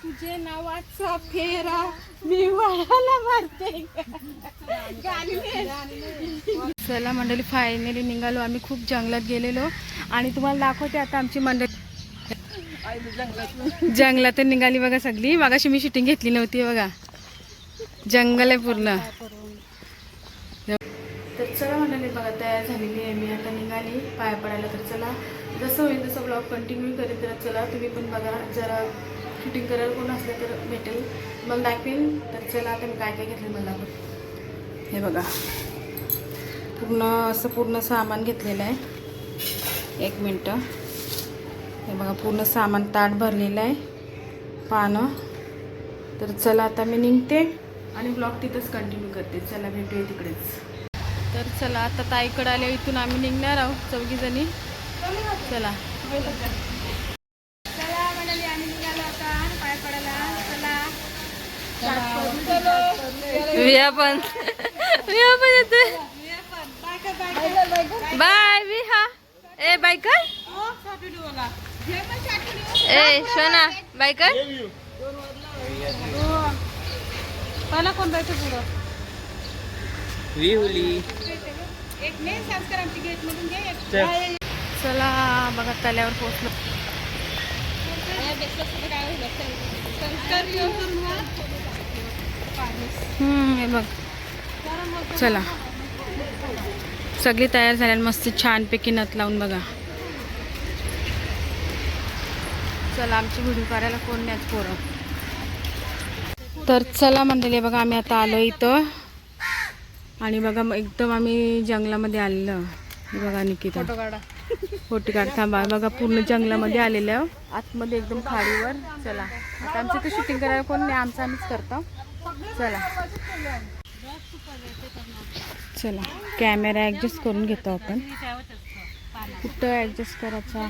तुझे नावाचा फेरा मी वळाला मारते. चला मंडळी, फायनली निघालो आम्ही. खूप जंगलात गेलेलो आणि तुम्हाला दाखवते आता आमची मंडळी जंगलातून निघाली बघा सगळी. मागाशी मी शूटिंग घेतली नव्हती बघा, जंगल आहे पूर्ण. तर चला मंडळी बघा, तयार झालेली आहे मी, आता निघाली पाया पडायला. तर चला, जसं होईल तसं ब्लॉग कंटिन्यू करेल. तर चला तुम्ही पण बघा, जरा शूटिंग करायला कोण असलं तर भेटेल, मला दाखवेल. तर चला आता मी काय काय घेतलं मला दाखव. हे बघा, पूर्ण सामान घेतलेलं आहे. 1 मिनटं. हे बघा, पूर्ण सामान ताट भरलेलं आहे, पानं. तर चला आता मी निघते आणि ब्लॉग तिथंच कंटिन्यू करते. चला भेटूया तिकडेच. तर चला आता ताईकडे आले, इथून आम्ही निघणार आहोत 4 जणी. चला मंडळी, आम्ही निघालो आता पाय पडायला. चला विया पण येते. बाय विहा. ए बायकर, ए शोना बायकर. पहिला कोण जायचं पुढं? चला बघा, तल्यावर पोहोचलो. हे बघ. चला सगळी तयार झाल्या, मस्त छानपैकी नथ लावून बघा. चला, आमची व्हिडिओ करायला कोण नाही पोरं. तर चला मंडळी बघा, आम्ही आता आलो इथं आणि बघा एकदम आम्ही जंगलामध्ये आलेलो. बघा निकिता फोटो काढ. थांबा बघा, पूर्ण जंगलामध्ये आलेलं, आतमध्ये एकदम खाडीवर. चला आता आमचं इथं शूटिंग करायला कोण नाही, आमचं आम्हीच करतो. चला चला, कॅमेरा ॲडजस्ट करून घेतो आपण. कुठं ॲडजस्ट करायचा?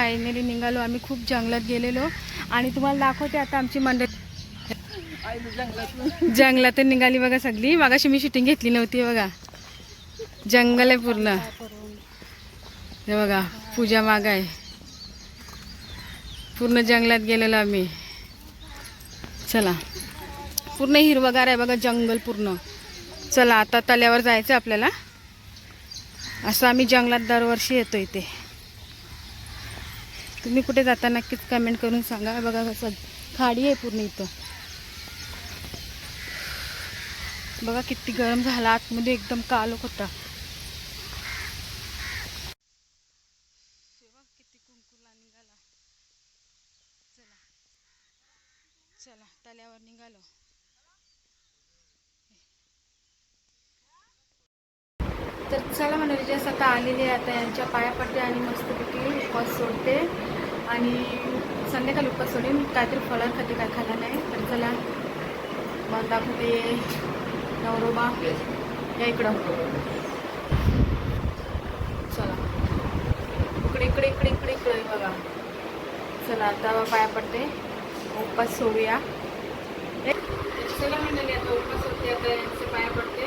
फायनली निघालो आम्ही. खूप जंगलात गेलेलो आणि तुम्हाला दाखवते आता आमची मंडळी जंगलातून निघाली बघा सगळी. मागाशी मी शूटिंग घेतली नव्हती बघा. जंगल आहे पूर्ण. हे बघा पूजा माग आहे. पूर्ण जंगलात गेलेलो आम्ही. चला पूर्ण हिरवगार आहे बघा जंगल पूर्ण. चला आता तल्यावर जायचं आपल्याला. असं आम्ही जंगलात दरवर्षी येतो इथे. तुम्ही कुठे जाता नक्कीच कमेंट करून सांगा. बघा कसं खाडी आहे पूर्ण इथं. बघा किती गरम झाला आतमध्ये एकदम काळोख होता. किती कुंकुला निघाला. चला चला तल्यावर निघालो. तर चला म्हणजे जसं आता आलेली आहे आता यांच्या पाया पडते आणि मस्तपैकी उपवास सोडते आणि संध्याकाळी उपवास सोडेन. काहीतरी फळं खाते काय खाल्ला नाही. तर चला मग दाखवते नवरोबा या इकडं. चला इकडे इकडे इकडे इकडे इकडे बघा. चला आता पाया पडते उपवास सोडूया. चला मंडळी आता उपवास सोडते आता यांचे पाया पडते.